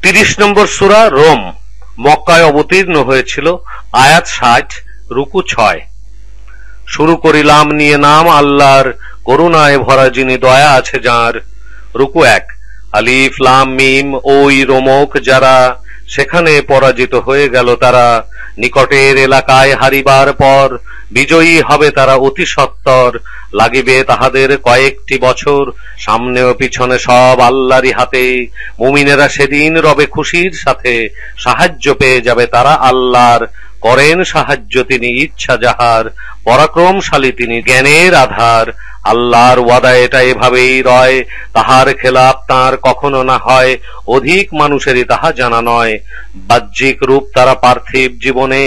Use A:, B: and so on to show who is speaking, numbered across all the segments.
A: 30 নম্বর সূরা Rome, মক্কায় অবতীর্ণ হয়েছিল। আয়াত 60, রুকু 6। শুরু করিলাম নিয়ে নাম আল্লাহর, করুণায় ভরা যিনি, দয়া আছে যার। রুকু 1। আলিফ লাম মিম, ওই রোমক যারা, সেখানে পরাজিত হয়ে গেল তারা। নিকটের এলাকায় হারিবার পর, বিজয়ী হবে তারা অতি সত্বর। লাগিবে তাহাদের কয়েকটি বছর, সামনে ও পিছনে সব আল্লাহরই হাতে। মুমিনেরা সেদিন রবে খুশির সাথে, সাহায্য পেয়ে যাবে তারা আল্লাহর। করেন সাহায্য তিনি ইচ্ছা যাহার, পরাক্রমশালী তিনি জ্ঞানের আধার। আল্লাহর ওয়াদা এটা এভাবেই রয়, তাহার খেলাপ তার কখনো না হয়। অধিক মানুষেরই তাহা জানা নয়। বাহ্যিক রূপ তারা পার্থিব জীবনে,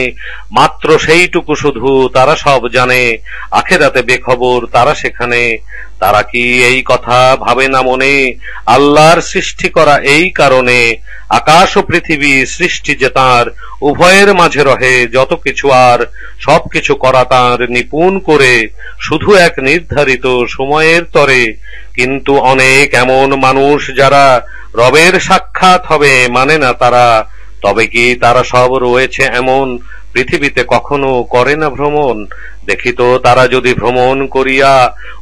A: মাত্র সেইটুকু শুধু তারা সব জানে। আখেরাতে বেখবর তারা সেখানে। তারা কি এই কথা ভাবে না মনে, আল্লাহর সৃষ্টি করা এই কারণে। আকাশ ও পৃথিবী সৃষ্টি যে তাঁর, উভয়ের মাঝে রহে যত কিছু, আর সবকিছু করা তাঁর নিপুণ করে, শুধু এক নির্ধারিত সময়ের তরে। কিন্তু অনেক এমন মানুষ যারা রবের সাক্ষাৎ হবে মানে না তারা। তবে কি তারা সব রয়েছে এমন, পৃথিবীতে কখনো করে না ভ্রমণ? দেখিত তারা যদি ভ্রমণ করিয়া,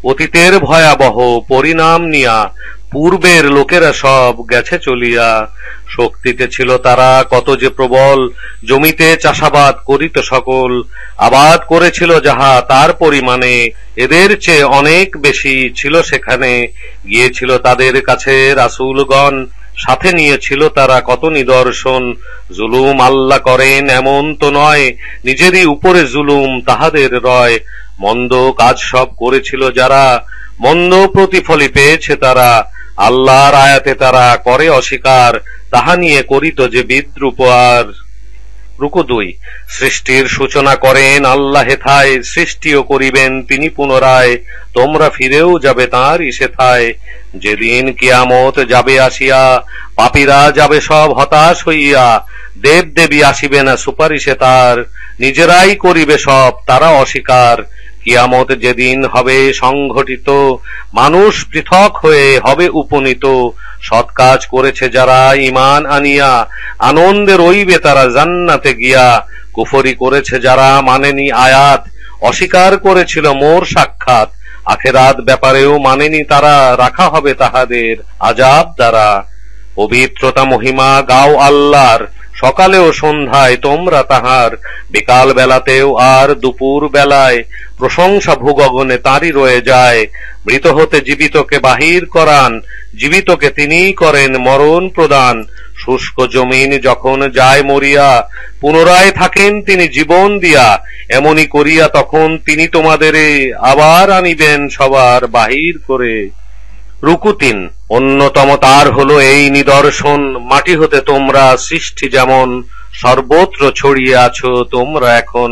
A: অতীতের ভয়াবহ পরিণাম নিয়া, পূর্বের লোকেরা সব গেছে চলিয়া। শক্তিতে ছিল তারা কত যে প্রবল, জমিতে চাষাবাদ করিত সকল। আবাদ করেছিল যাহা তার পরিমাণে, এদের চেয়ে অনেক বেশি ছিল সেখানে। গিয়েছিল তাদের কাছে রাসূলগণ, সাথে নিয়েছিল তারা কত নিদর্শন। জুলুম আল্লাহ করেন এমন তো নয়, নিজেরই উপরে জুলুম তাহাদের রয়। মন্দ কাজ সব করেছিল যারা, মন্দ প্রতিফলই পেয়েছে তারা। আল্লাহর আয়াতে তারা করে অস্বীকার, তাহা নিয়ে করিত যে বিদ্রূপ আর। রুকু 2। সৃষ্টির সূচনা করেন আল্লাহ হেথায়, সৃষ্টিও করিবেন তিনি পুনরায়। তোমরা ফিরেও যাবে তাঁরই সেথায়। যেদিন কিয়ামত যাবে আসিয়া, পাপীরা যাবে সব হতাশ হইয়া। দেব দেবী আসিবে না সুপারিশে তার, নিজেরাই করিবে সব তারা অস্বীকার। কিয়ামত যেদিন হবে সংঘটিত, মানুষ পৃথক হয়ে হবে উপনীত। সৎ কাজ করেছে যারা ঈমান আনিয়া, আনন্দে রইবে তারা জান্নাতে গিয়া। কুফরি করেছে যারা মানেনি আয়াত, অস্বীকার করেছিল মোর সাক্ষাৎ। আখেরাত ব্যাপারেও মানেনি তারা, রাখা হবে তাহাদের আযাব দ্বারা। পবিত্রতা মহিমা গাও আল্লাহর, সকালে ও সন্ধ্যায় তোমরা তাহার। বিকাল বেলাতেও আর দুপুর বেলায়, প্রশংসা ভূগগনে তাঁরই রয়ে যায়। মৃত হতে জীবিতকে বাহির করান, জীবিতকে তিনিই করেন মরণ প্রদান। শুষ্ক জমিন যখন যায় মরিয়া, পুনরায় থাকেন তিনি জীবন দিয়া। এমনি করিয়া তখন তিনি তোমাদেরে আবার আনিবেন সবার বাহির করে। রুকু 3। অন্যতম তার হলো এই নিদর্শন, মাটি হতে তোমরা সৃষ্টি যেমন, সর্বত্র ছড়িয়ে আছো তোমরা এখন।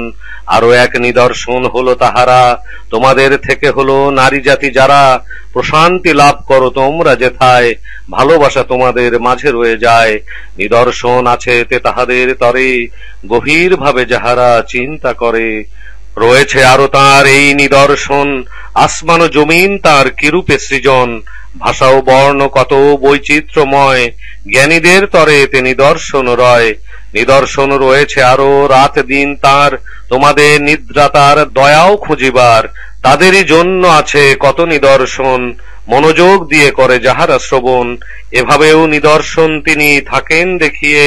A: আরো এক নিদর্শন হলো তাহারা, তোমাদের থেকে হলো নারী জাতি যারা। প্রশান্তি লাভ করো তোমরা যেথায়, ভালোবাসা তোমাদের মাঝে রয়ে যায়। নিদর্শন আছে তে তাহাদের তরে, গভীর ভাবে যাহারা চিন্তা করে। রয়েছে আরো তাঁর এই নিদর্শন, আসমান ও জমিন তাঁর কিরূপে সৃজন। ভাষা ও বর্ণ কত বৈচিত্র্যময়, জ্ঞানীদের তরে তে নিদর্শন রয়। নিদর্শন রয়েছে আরো রাত দিন তাঁর, তোমাদের নিদ্রা তার দয়াও খুঁজিবার। তাদেরই জন্য আছে কত নিদর্শন, মনোযোগ দিয়ে করে যাহারা শ্রবণ। এভাবেও নিদর্শন তিনি থাকেন দেখিয়ে,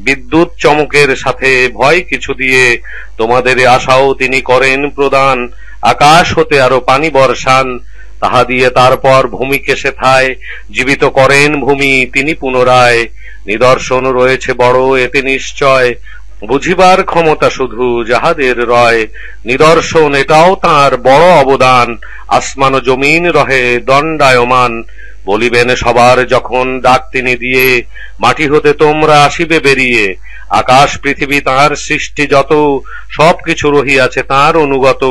A: বিদ্যুৎ চমকের সাথে ভয় কিছু দিয়ে। তোমাদের আশাও তিনি করেন প্রদান, আকাশ হতে আরো পানি বর্ষান। তাহা দিয়ে তারপর ভূমিকে সেথায়, জীবিত করেন ভূমি তিনি পুনরায়। নিদর্শন রয়েছে বড় এতে নিশ্চয়, বুঝিবার ক্ষমতা শুধু যাহাদের রয়। নিদর্শন এটাও তাঁর বড় অবদান, আসমান ও জমিন রহে দণ্ডায়মান। বলিবেন সবার যখন ডাক তিনি দিয়ে, মাটি হতে তোমরা আসিবে বেরিয়ে। আকাশ পৃথিবী তাঁর সৃষ্টি যত, সবকিছু রহিয়াছে তাঁর অনুগত।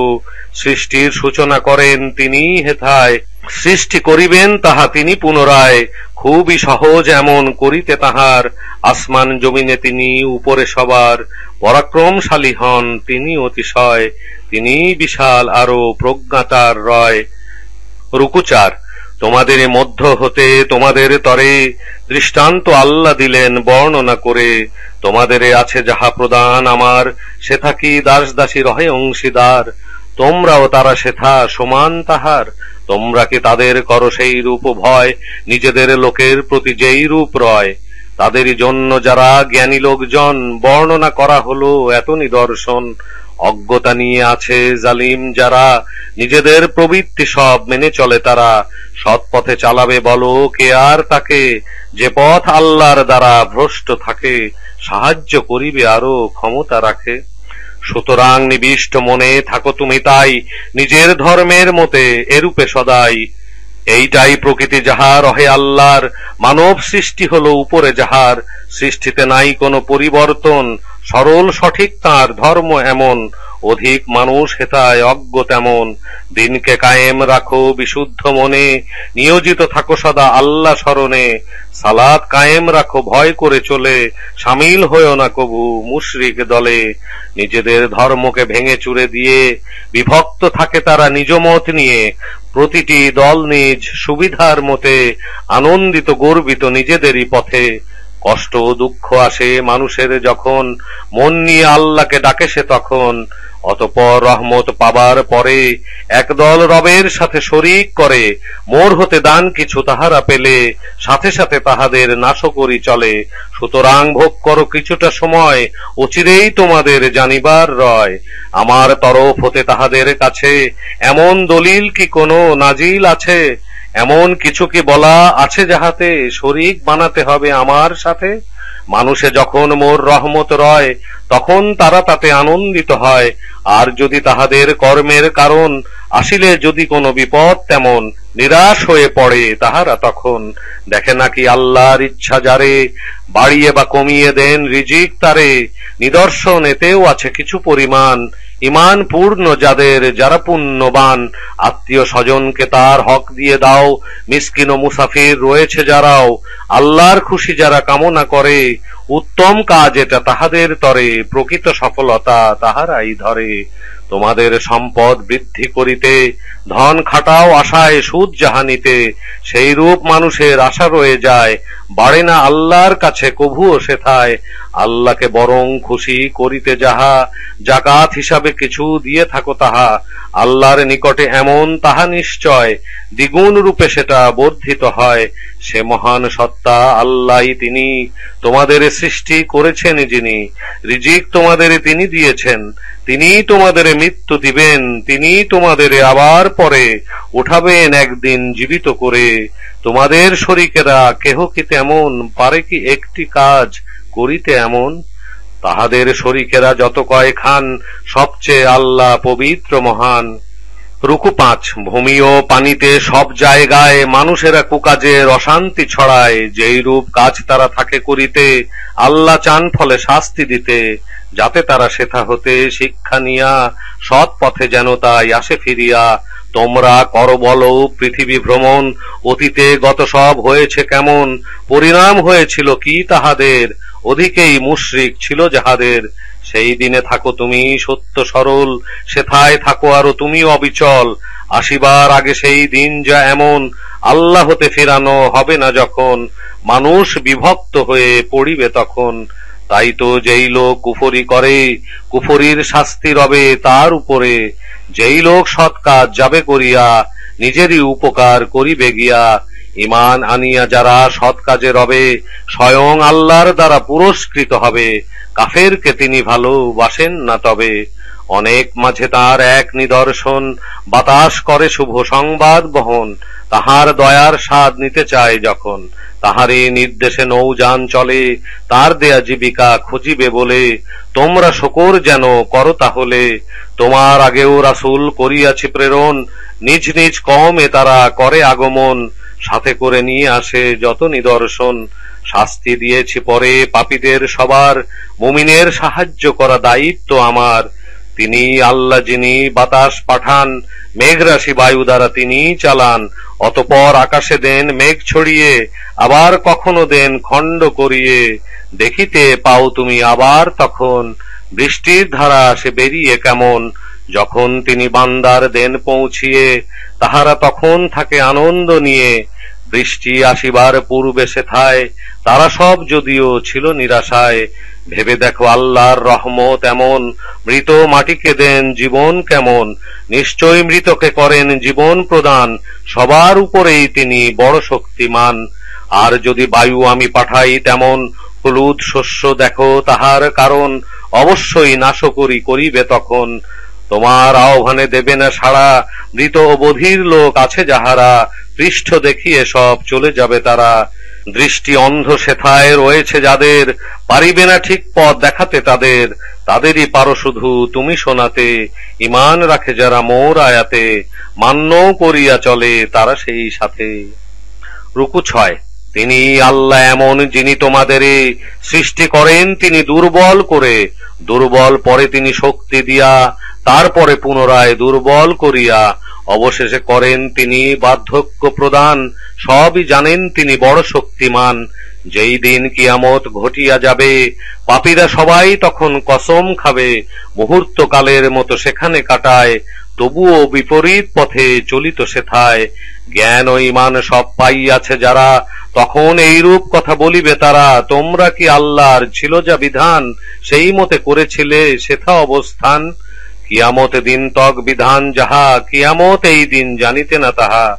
A: সৃষ্টির সূচনা করেন তিনি হেথায়, সৃষ্টি করিবেন তাহা তিনি পুনরায়। খুবই সহজ এমন করিতে তাহার, আসমান জমিনে তিনি উপরে সবার। পরাক্রমশালী হন তিনি অতিশয়, তিনি বিশাল আরো প্রজ্ঞাতার রয়। রুকু 4। তোমাদের মধ্য হতে তোমাদের তরে দৃষ্টান্ত আল্লাহ দিলেন বর্ণনা করে। তোমাদের আছে যাহা প্রদান আমার, সে থাকি দাস দাসী রহে অংশীদার। তোমরাও তারা সেথা সমান তাহার। তোমরা কি তাদের করো সেই রূপ ভয়, নিজেদের লোকের প্রতি যেই রূপ রয়। তাদেরই জন্য যারা জ্ঞানী লোকজন, বর্ণনা করা হলো এত নিদর্শন। অজ্ঞতা নিয়ে আছে জালিম যারা, নিজেদের প্রবৃত্তি সব মেনে চলে তারা। সৎ পথে চালাবে বলো কে আর তাকে, যে পথ আল্লাহর দ্বারা ভ্রষ্ট থাকে। সাহায্য করিবে আরো ক্ষমতা রাখে। সুতরাং নিবিষ্ট মনে থাকো তুমি তাই, নিজের ধর্মের মতে এরূপে সদাই। এইটাই প্রকৃতি যাহা রহে আল্লাহর, মানব সৃষ্টি হলো উপরে যাহার। সৃষ্টিতে নাই কোনো পরিবর্তন, সরল সঠিক তাঁর ধর্ম এমন। অধিক মানুষ হেতায় অজ্ঞ তেমন। দিনকে কায়েম রাখো বিশুদ্ধ মনে, নিয়োজিত থাকো সদা আল্লাহ স্মরণে। সালাত কায়েম রাখো ভয় করে চলে, সামিল হয়েও না কবু মুশরিক দলে। নিজেদের ধর্মকে ভেঙে চুরে দিয়ে বিভক্ত থাকে তারা নিজ মত নিয়ে। প্রতিটি দল নিজ সুবিধার মতে, আনন্দিত গর্বিত নিজেদেরই পথে। কষ্ট ও দুঃখ আসে মানুষের যখন, মন নিয়ে আল্লাহকে ডাকে সে তখন। অতঃপর রহমত পাবার পরে একদল রবের সাথে শরীক করে। মোর হতে দান কিছু তাহারা পেলে, সাথে সাথে তাহাদের নাশও করি চলে। সুতরাং ভোগ করো কিছুটা সময়, অচিরেই তোমাদের জানিবার রয়। আমার তরফ হতে তাহাদের কাছে এমন দলিল কি কোনো নাজিল আছে? এমন কিছু কি বলা আছে যাহাতে শরীক বানাতে হবে আমার সাথে? মানুষে যখন মোর রহমত রয়, তখন তারা তাতে আনন্দিত হয়। আর যদি তাহাদের কর্মের কারণ আসিলে যদি কোনো বিপদ তেমন, নিরাশ হয়ে পড়ে তাহারা তখন। দেখে নাকি আল্লাহর ইচ্ছা যারে, বাড়িয়ে বা কমিয়ে দেন রিজিক তারে। নিদর্শন এতেও আছে কিছু পরিমাণ, ইমান পূর্ণ যাদের যারা পুণ্যবান। আত্মীয় স্বজনকে তার হক দিয়ে দাও, মিসকিন ও মুসাফির রয়েছে যারাও। আল্লাহর খুশি যারা কামনা করে, উত্তম কাজ এটা তাহাদের তরে। প্রকৃত সফলতা তাহারাই ধরে। তোমাদের সম্পদ বৃদ্ধি করিতে, ধন খাটাও আশায় সুদ জাহানিতে। সেই রূপ মানুষের আশা রয়ে যায়, বাড়ে না আল্লাহর কাছে কভুও সেথায়। আল্লাহকে বরং খুশি করিতে যাহা, জাকাত হিসাবে কিছু দিয়ে থাকো তাহা। আল্লাহর নিকটে এমন তাহা নিশ্চয়, দ্বিগুণ রূপে সেটা বর্ধিত হয়। সে মহান সত্তা আল্লাহই তিনি, তোমাদের সৃষ্টি করেছেন যিনি। রিজিক তোমাদের তিনি দিয়েছেন, তিনি তোমাদের মৃত্যু দিবেন। তিনি তোমাদের আবার পরে উঠাবেন একদিন জীবিত করে। তোমাদের শরীকেরা কেহ কি তেমন, পারে কি একটি কাজ করিতে এমন? তাহাদের শরীকেরা যত কয় খান, সবচেয়ে আল্লাহ পবিত্র মহান। রুকু ৫। ভূমি ও পানিতে সব জায়গায় মানুষেরা কুকাজের অশান্তি ছড়ায়। যেই রূপ কাজ তারা থাকে করিতে, আল্লাহ চান ফলে শাস্তি দিতে। যাতে তারা সেথা হতে শিক্ষা নিয়া, সৎ পথে যেন তাই আসে ফিরিয়া। তোমরা কর বলো পৃথিবী ভ্রমণ, অতীতে গত সব হয়েছে কেমন। পরিণাম হয়েছিল কি তাহাদের, অধিকেই মুশরিক ছিল যাহাদের। সেই দিনে থাকো তুমি সত্য সরল, সেথায় থাকো আরো তুমি অবিচল। আসিবার আগে সেই দিন যা এমন, আল্লাহ হতে ফেরানো হবে না যখন। মানুষ বিভক্ত হয়ে পড়িবে তখন। তাই তো যেই লোক কুফরি করে, কুফরির শাস্তি রবে তার উপরে। যেই লোক সৎ কাজ যাবে করিয়া, নিজেরই উপকার করিবে গিয়া। ঈমান আনিয়া যারা সৎ কাজে রবে, স্বয়ং আল্লাহর দ্বারা পুরস্কৃত হবে। কাফেরকে তিনি ভালোবাসেন না তবে। অনেক মাঝে তার এক নিদর্শন, বাতাস করে শুভ সংবাদ বহন। তাহার দয়ার স্বাদ নিতে চায় যখন, তাহারই নির্দেশে নৌযান চলে। তার দেয়া জীবিকা খুঁজিবে বলে, তোমরা শকর যেন করো তাহলে। তোমার আগেও রাসূল করিয়াছি প্রেরণ, নিজ নিজ কওমে তারা করে আগমন। সাথে করে নিয়ে আসে যত নিদর্শন। শাস্তি দিয়েছি পরে পাপীদের সবার, মুমিনের সাহায্য করা দায়িত্ব আমার। তিনি আল্লাহ যিনি বাতাস পাঠান, মেঘরাশি বায়ু দ্বারা তিনি চালান। অতঃপর আকাশে দেন মেঘ ছড়িয়ে, আবার কখনো দেন খণ্ড করিয়ে। দেখিতে পাও তুমি আবার তখন, বৃষ্টির ধারা আসে বেরিয়ে কেমন। যখন তিনি বান্দার দেন পৌঁছিয়ে, তাহারা তখন থাকে আনন্দ নিয়ে। বৃষ্টি আসিবার পূর্বে সেথায় তারা সব যদিও ছিল নিরাশায়। ভেবে দেখো আল্লাহর রহমত এমন, মৃত মাটিকে দেন জীবন কেমন। নিশ্চয় মৃতকে করেন জীবন প্রদান, সবার উপরেই তিনি বড় শক্তিমান। আর যদি বায়ু আমি পাঠাই তেমন, হলুদ শস্য দেখো তাহার কারণ, অবশ্যই নাশকরি করিবে তখন। তোমার আহ্বানে দেবে না সাড়া, মৃত ও বধির লোক আছে যাহারা, পৃষ্ঠ দেখিয়ে সব চলে যাবে তারা। দৃষ্টি অন্ধ সেথায় রয়েছে যাদের, পারিবে না ঠিক পথ দেখাতে তাদের। তাদেরই পারো শুধু তুমি শোনাতে, ঈমান রাখে যারা মোর আয়াতে, মান্য করিয়া চলে তারা সেই সাথে। রুকু 6। তিনি আল্লাহ এমন যিনি তোমাদেরে সৃষ্টি করেন তিনি দুর্বল করে, দুর্বল পরে তিনি শক্তি দিয়া, তারপরে পুনরায় দুর্বল করিয়া, অবশেষে করেন তিনি বার্ধক্য প্রদান। সবই জানেন তিনি বড় শক্তিমান। যেই দিন কিয়ামত ঘটিয়া যাবে, পাপীরা সবাই তখন কসম খাবে, মুহূর্তকালের মতো সেখানে কাটায়, তবুও বিপরীত পথে চলিত সেথায়। জ্ঞান ও ঈমান সব পাইয়াছে যারা, তখন এইরূপ কথা বলিবে তারা, তোমরা কি আল্লাহর ছিল যা বিধান, সেই মতে করেছিলে সেথা অবস্থান। কিয়ামত দিন তক বিধান যাহা, কিয়ামত এই দিন জানিতে না তাহা।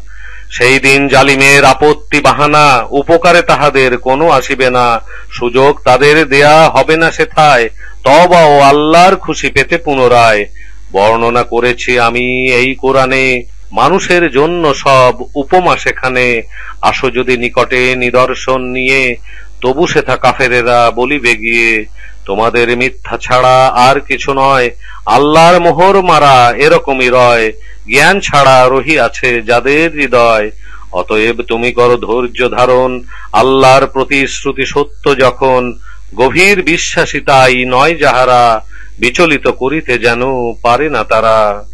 A: সেই দিন জালিমের আপত্তি বাহানা, উপকারে তাহাদের কোনো আসিবে না। সুযোগ তাদের দেয়া হবে না সেথায়, তওবা ও আল্লাহর খুশি পেতে পুনরায়। বর্ণনা করেছি আমি এই কোরআনে, মানুষের জন্য সব উপমা সেখানে। আসো যদি নিকটে নিদর্শন নিয়ে, তবু সেথা কাফেরেরা বলিবে গিয়ে, তোমাদের মিথ্যা ছাড়া আর কিছু নয়, আল্লাহর মোহর মারা এরকমই রয়। জ্ঞান ছাড়া রহিয়াছে যাদের হৃদয়। অতএব তুমি করো ধৈর্য ধারণ, আল্লাহর প্রতিশ্রুতি সত্য যখন। গভীর বিশ্বাসী তাই নয় যাহারা, বিচলিত করিতে যেন পারে না তারা।